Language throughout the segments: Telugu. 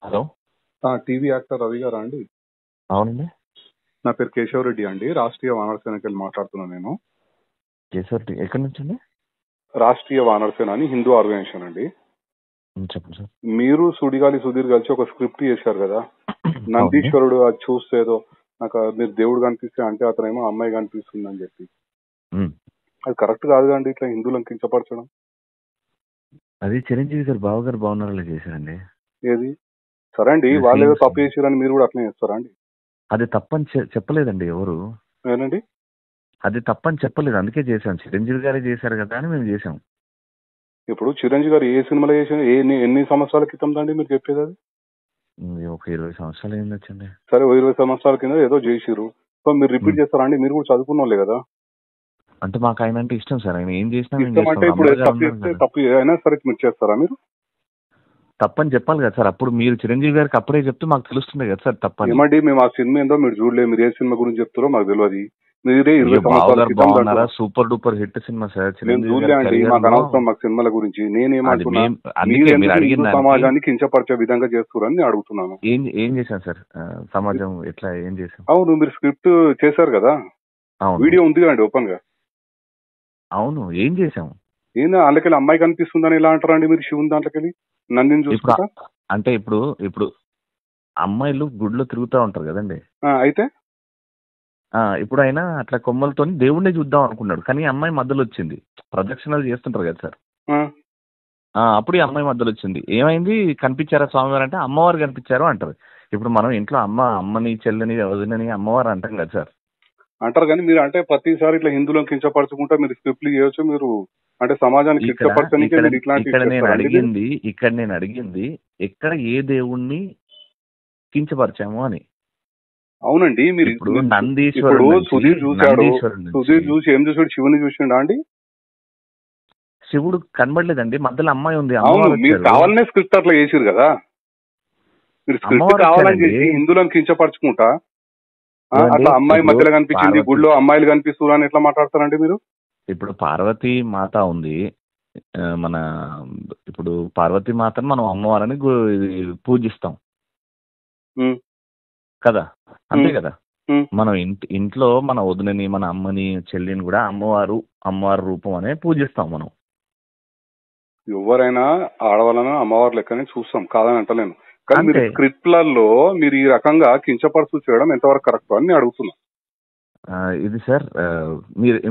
హలో. టీవీ యాక్టర్ రవి గారా అండి? అవునండి. నా పేరు కేశవ్ రెడ్డి అండి. రాష్ట్రీయ వానర సేనకి వెళ్ళి మాట్లాడుతున్నాను నేను. కేశవ్ రెడ్డి ఎక్కడి నుంచి అండి? రాష్ట్రీయ వానర సేన అని హిందూ ఆర్గనైజేషన్ అండి. చెప్పండి సార్. మీరు సుడిగాలి సుధీర్ కలిసి ఒక స్క్రిప్ట్ చేశారు కదా, నందీశ్వరుడు అది చూస్తే ఏదో నాకు మీరు దేవుడు కనిపిస్తే అంటే అతనేమో అమ్మాయి కనిపిస్తుంది అని చెప్పి. అది కరెక్ట్ కాదు అండి, ఇట్లా హిందువులను కించపరచడం. అది చిరంజీవి గారు బావగారు బాగున్నారని చేశారండి. ఏది సరే అండి, వాళ్ళు ఏదో తప్పు చేసారని మీరు కూడా అట్లనే చేస్తారా అండి? అది తప్పని చెప్పలేదండి ఎవరు. ఏనండి? అది తప్పని చెప్పలేదు, అందుకే చేశాం. చిరంజీవి గారే చేశారు కదా అని మేము చేసాం. ఇప్పుడు చిరంజీవి గారు ఏ సినిమాలో చేసిన ఎన్ని సంవత్సరాల క్రితం అండి మీరు చెప్పేది? అది ఒక 20 సంవత్సరాలు ఏం వచ్చండి. సరే, 20 సంవత్సరాల కింద ఏదో చేసిరు, సో మీరు రిపీట్ చేస్తారా అండి? మీరు కూడా చదువుకున్న వాళ్ళే కదా. అంటే మాకు ఆయన అంటే ఇష్టం సార్. ఆయన ఏం చేసినా ఇష్టం అంటే ఇప్పుడు తప్పు అయినా సరే మీరు చేస్తారా? మీరు తప్పని చెప్పాలి కదా సార్. అప్పుడు మీరు చిరంజీవి గారికి అప్పుడే చెప్తే మాకు తెలుస్తుంది కదా సార్ తప్పని. ఏమండి, మేము ఆ సినిమా ఏందో మీరు చూడలేదు, మీరు ఏ సినిమా గురించి చెప్తారో మాకు తెలియదు. మీరే 20 సంవత్సరాల super duper hit cinema sir. చూడలే అండి, మాకు అనవసరం మాకు సినిమాల గురించి. నేనేమంటున్నా, సమాజాన్ని కించపరిచే విధంగా చేస్తున్నారని అడుగుతున్నాను. ఏం చేశాను సార్? సమాజం ఎట్లా ఏం చేశాను? అవును, మీరు స్క్రిప్ట్ చేశారు కదా, వీడియో ఉంది కదండి ఓపెన్ గా. అవును, ఏం చేసాము? ఏందా అందుకెళ్ళి అమ్మాయి కనిపిస్తుందని ఎలా అంటారండి మీరు? శివుని దాంట్లోకెళ్ళి నందిని చూసుకుంటా అంటే ఇప్పుడు అమ్మాయిలు గుడిలో తిరుగుతూ ఉంటారు కదండి. అయితే ఇప్పుడు ఆయన అట్లా కొమ్మలతో దేవుణ్ణి చూద్దాం అనుకున్నాడు, కానీ అమ్మాయి మధ్యలో వచ్చింది. ప్రదక్షిణాలు చేస్తుంటారు కదా సార్, అప్పుడు ఈ అమ్మాయి మధ్యలో వచ్చింది. ఏమైంది, కనిపించారా స్వామివారు అంటే అమ్మవారు కనిపించారు అంటారు. ఇప్పుడు మనం ఇంట్లో అమ్మని చెల్లని వదినని అమ్మవారు అంటాం కదా సార్. అంటారు, కానీ మీరు అంటే ప్రతిసారి ఇట్లా హిందువులను కించపరచుకుంటా మీరు స్క్రిప్ట్లు చేయొచ్చు. మీరు అంటే సమాజానికి ఇక్కడ నేను అడిగింది ఎక్కడ ఏ దేవుణ్ణి కించపరిచాము అని. అవునండి, మీరు ఇప్పుడు నందీశ్వరుడు సుధీర్ చూసి ఏం చూసాడు? శివుని చూసిండా అండి? శివుడు కనబడలేదండి, మధ్యలో అమ్మాయి ఉంది. అవును, మీరు కావాలనే స్క్రిప్ట్ అట్లా చేసిరు కదా. మీరు స్క్రిప్ట్ కావాలని చేసి హిందువులను కించపరచుకుంటా అట్లా అమ్మాయి మధ్యలో కనిపించింది, గుడిలో అమ్మాయిలు కనిపిస్తున్నారు అని ఎట్లా మాట్లాడతారండి మీరు? ఇప్పుడు పార్వతీ మాత ఉంది మన, ఇప్పుడు పార్వతీ మాతను మనం అమ్మవారని పూజిస్తాం కదా, అంతే కదా. మనం ఇంట్లో మన వదినని మన అమ్మని చెల్లిని కూడా అమ్మవారు రూపం అనే పూజిస్తాం మనం. ఎవరైనా ఆడవాళ్ళని అమ్మవారు లెక్కనే చూస్తాం, కాదని అంటలేను. కానీ మీరు స్క్రిప్ట్లలో మీరు ఈ రకంగా కించపరుచు చేయడం ఎంతవరకు కరెక్ట్ అని అడుగుతున్నా. ఇది సార్,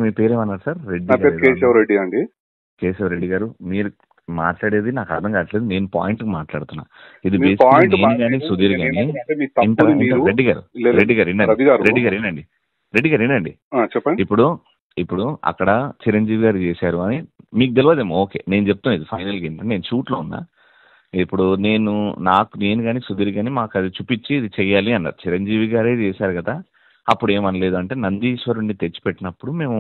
మీ పేరేమన్నారు సార్? రెడ్డి. నా పేరు కేశవ్ రెడ్డి అండి. కేశవ్ రెడ్డి గారు, మీరు మాట్లాడేది నాకు అర్థం కావట్లేదు. నేను పాయింట్ మాట్లాడుతున్నా. ఇది సుధీర్ గాని రెడ్డి గారు వినండి. చెప్పండి. ఇప్పుడు అక్కడ చిరంజీవి గారు చేశారు అని మీకు తెలియదేమో. ఓకే, నేను చెప్తాను, ఇది ఫైనల్ గా నేను షూట్ లో ఉన్నా. ఇప్పుడు నేను కానీ సుధీర్ గాని మాకు అది చూపించి ఇది చెయ్యాలి అన్నారు. చిరంజీవి గారే చేశారు కదా, అప్పుడు ఏమనలేదు. అంటే నందీశ్వరుణ్ణి తెచ్చిపెట్టినప్పుడు మేము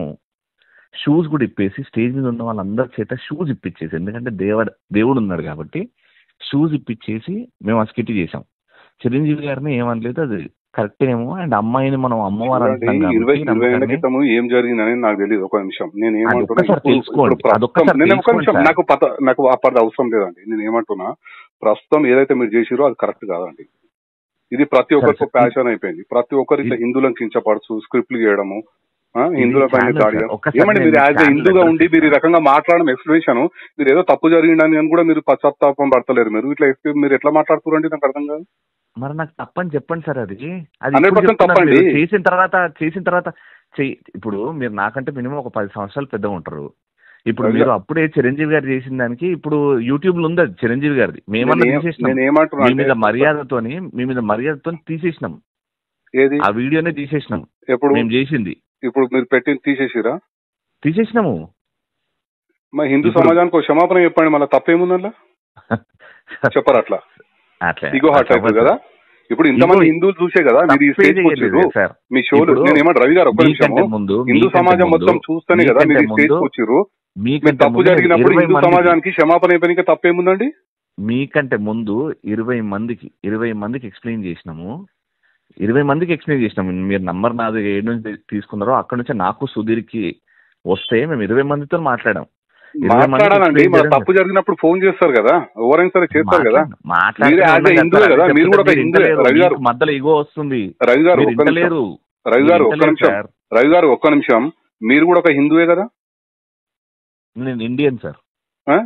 షూస్ కూడా ఇప్పేసి స్టేజ్ మీద ఉన్న వాళ్ళందరి చేత షూస్ ఇప్పించేసి, ఎందుకంటే దేవుడు ఉన్నాడు కాబట్టి షూస్ ఇప్పించేసి మేము ఆ స్కిట్ చేసాం. చిరంజీవి గారిని ఏమనలేదు, అది కరెక్ట్ ఏమో. అండ్ అమ్మాయిని మనం అమ్మవారు అంటున్నాం కాబట్టి ఏం జరిగిందని నాకు తెలియదు. ఒక నిమిషం, నాకు అప్పటి అవసరం లేదండి. నేను ఏమంటున్నా, ప్రస్తుతం ఏదైతే మీరు చేసిరో అది కరెక్ట్ కాదండి. ఇది ప్రతి ఒక్కరికి ప్యాషన్ అయిపోయింది. ప్రతి ఒక్కరు ఇట్లా హిందువులను కించపరచు స్క్రిప్ట్లు చేయడము, హిందువుల పైన దాడి. ఏమంటే మీరు యాజ్ హిందూగా ఉండి మీరు ఈ రకంగా మాట్లాడడం ఎక్స్ప్లెనేషన్, మీరు ఏదో తప్పు జరిగిందని కూడా మీరు పశ్చాత్తాపం పడతలేరు. మీరు ఎట్లా మాట్లాడుతున్నారంటే నాకు అర్థం కాదు. మరి నాకు తప్పని చెప్పండి సార్. అది 100% తప్పండి. చేసిన తర్వాత ఇప్పుడు మీరు నాకంటే మినిమం ఒక 10 సంవత్సరాలు పెద్దగా ఉంటారు. ఇప్పుడు మీరు అప్పుడే చిరంజీవి గారు చేసిన దానికి ఇప్పుడు యూట్యూబ్ లో ఉంది అది చిరంజీవి గారిది. మేమన్నా తీసేసినాం, మీ మీద మర్యాదతో తీసేసినాం. ఆ వీడియోనే తీసేసినాం. ఎప్పుడు మేము చేసింది ఇప్పుడు మీరు పెట్టింది తీసేసినాము. మా హిందూ సమాజానికి క్షమాపణ చెప్పండి, మళ్ళీ తప్పేముందల్లా చెప్పరు. అట్లా ఇగో హార్ట్ అవుతుంది కదా. ఇప్పుడు ఇంతమంది హిందువులు చూసే కదా మీరు ఈ స్టేజ్ వచ్చారు మీ షోలు. నేను ఏమంటే రవి గారు, ఒక్క నిమిషం, హిందూ సమాజం మొత్తం చూస్తేనే కదా మీరు ఈ స్టేజ్ వచ్చారు. మీరు తప్పు జరిగినప్పుడు హిందూ సమాజానికి క్షమాపణ చెప్పడానికి తప్పేముందండి? మీకంటే ముందు 20 మందికి ఎక్స్ప్లెయిన్ చేసినాము. 20 మందికి ఎక్స్ప్లెయిన్ చేసినాము. మీరు నంబర్ నాది ఏడు నుంచి తీసుకున్నారో అక్కడ నుంచి నాకు సుధీర్కి వస్తే మేము 20 మందితో మాట్లాడాం. మాట్లాడాలండి. మన తప్పు జరిగినప్పుడు ఫోన్ చేస్తారు కదా, ఎవరైనా సరే చేస్తారు కదా. మీరు యాజ్ ఏ హిందువే కదా, మీరు కూడా ఒక హిందువే. రవి గారు మధ్యలో ఇగో వస్తుంది. రవి గారు ఒక్క నిమిషం, రవి గారు ఒక్క నిమిషం, రవి గారు ఒక్క నిమిషం. మీరు కూడా ఒక హిందువే కదా? నేను ఇండియన్ సార్.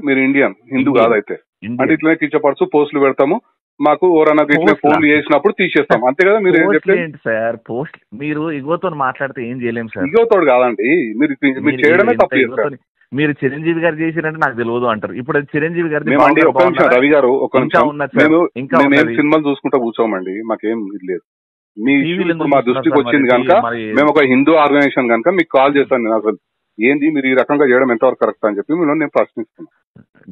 మీరు ఇండియన్, హిందూ కాదైతే. అంటే ఇట్లనే కించపరచు పోస్టులు పెడతాము, మాకు ఎవరన్నా ఇట్లా ఫోన్లు చేసినప్పుడు తీసేస్తాం, అంతే కదా? మీరు ఏం చెప్పలేదు సార్. పోస్ట్ మీరు ఇగోతో మాట్లాడితే ఏం చేయలేము సార్. ఇగోతో కాదండి, మీరు చేయడమే తప్పు చేస్తారు. మీరు చిరంజీవి గారు చేసిరంటే నాకు తెలియదు అంటారు. ఇప్పుడు చిరంజీవి గారు ఒక్క నిమిషం రవి గారు, ఒక్క నిమిషం. మేము సినిమాలు చూసుకుంటా కూర్చోమండి, మాకేం ఇది లేదు. మీ మా దృష్టికి వచ్చింది కనుక మేము ఒక హిందూ ఆర్గనైజేషన్ కనుక మీకు కాల్ చేశాను. నేను అసలు ఏంది మీరు ఈ రకంగా చేయడం ఎంతవరకు కరెక్ట్ అని చెప్పి మీరు నేను ప్రశ్నిస్తున్నాను.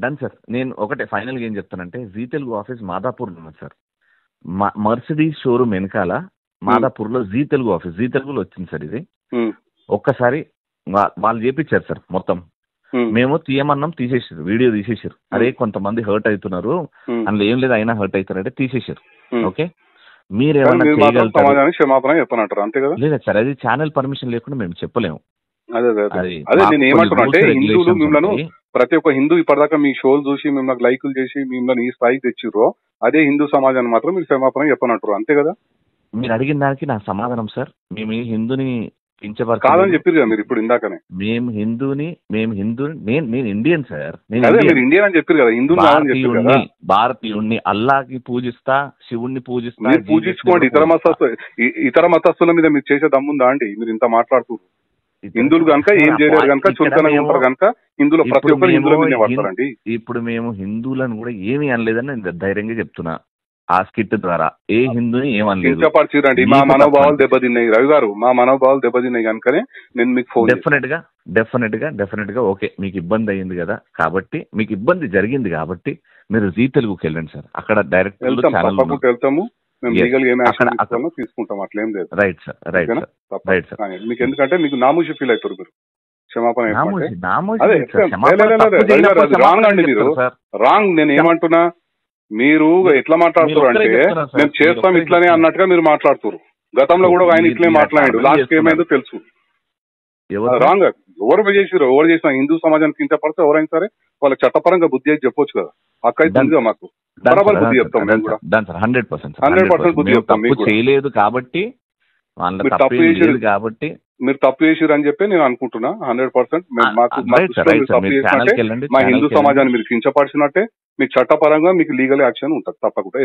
Done sir. నేను ఒకటే ఫైనల్ గా ఏం చెప్తానంటే, జీ తెలుగు ఆఫీస్ మాదాపూర్ ఉన్నది సార్. మర్సిడీస్ షోరూమ్ వెనకాల మాదాపూర్ లో జీ తెలుగు ఆఫీస్, జీ తెలుగులో వచ్చింది సార్ ఇది. ఒక్కసారి వాళ్ళు చేపించారు సార్ మొత్తం. మేము తీయమన్నాం, తీసేసారు, వీడియో తీసేసారు. అరే కొంతమంది హర్ట్ అవుతున్నారు, అందులో ఏం లేదు అయినా హర్ట్ అవుతారంటే తీసేసారు. ఓకే, మీరేమన్నా క్షమాపణ చెప్పనంటారు అంతే కదా? లేదా సార్, అది ఛానల్ పర్మిషన్ లేకుండా మేము చెప్పలేము. అదే నేను ఏమంటున్నా అంటే, హిందువులు మిమ్మల్ని ప్రతి ఒక్క హిందూ ఇప్పటిదాకా మీ షోలు చూసి మిమ్మల్ని లైకులు చేసి మిమ్మల్ని ఈ స్థాయికి తెచ్చిర్రో, అదే హిందూ సమాజాన్ని మాత్రం మీరు క్షమాపణ చెప్పనంటారు అంతే కదా? మీరు అడిగిన దానికి నా సమాధానం సార్, మేము హిందూని కాదని చెప్పారు కదా మీరు ఇప్పుడు ఇందాకనే. మేము హిందూని నేను ఇండియన్ సార్. మీరు ఇండియన్ అని చెప్పారు కదా, హిందూ భారతీయుణ్ణి అల్లాకి పూజిస్తా, శివుణ్ణి పూజిస్తా. మీరు పూజించుకోండి. ఇతర మతస్థుల మీద మీరు చేసే దమ్ముందా అండి? మీరు ఇంత మాట్లాడుతున్నారు. హిందువులు కనుక ఏం చేయలేరు కనుక, చులకనగా ఉంటారు కనుక హిందువులు ప్రతి ఒక్కరు హిందువుల మీద పడతారండి. ఇప్పుడు మేము హిందువులను కూడా ఏమీ అనలేదని నేను ధైర్యంగా చెప్తున్నా. ఆ స్కిట్ ద్వారా ఏ హిందూని ఏమనలేదు. కించపరిచిరండి, మా మనోభావాలు దెబ్బతిన్నాయి రవి గారు, మా మనోభావాలు దెబ్బతిన్నాయి కనుకనే నేను మీకు ఫోన్. డెఫినెట్ గా ఓకే, మీకు ఇబ్బంది అయ్యింది కదా, కాబట్టి మీకు ఇబ్బంది జరిగింది కాబట్టి మీరు జీ తెలుగుకి వెళ్ళండి సార్. అక్కడ డైరెక్ట్ వెళ్తాము, తీసుకుంటాం, అట్లేం లేదు. Right sir, right sir. మీకు ఎందుకంటే మీకు నామూషి ఫీల్ అవుతారు మీరు. క్షమాపణ రాంగ్ అండి, మీరు రాంగ్. నేను ఏమంటున్నా, మీరు ఎట్లా మాట్లాడుతారు అంటే మేము చేస్తాం ఇట్లానే అన్నట్టుగా మీరు మాట్లాడుతారు. గతంలో కూడా ఆయన ఇట్లే మాట్లాడాడు, లాస్ట్ ఏమైందో తెలుసు. రాంగ్. ఎవరు చేసినా హిందూ సమాజానికి కించపడితే ఎవరైనా సరే వాళ్ళకి చట్టపరంగా బుద్ధి అయితే చెప్పొచ్చు కదా. అక్కడ మాకు బరాబర్ బుద్ధి చెప్తాం. మేము కూడా 100% బుద్ధి చెప్తాం. చేయలేదు కాబట్టి, మీరు తప్పు చేసిరు అని చెప్పి నేను అనుకుంటున్నా. 100% మా హిందూ సమాజాన్ని మీరు కించపరిచినట్టే మీకు చట్టపరంగా మీకు లీగల్ యాక్షన్ ఉంటుంది తప్పకుండా.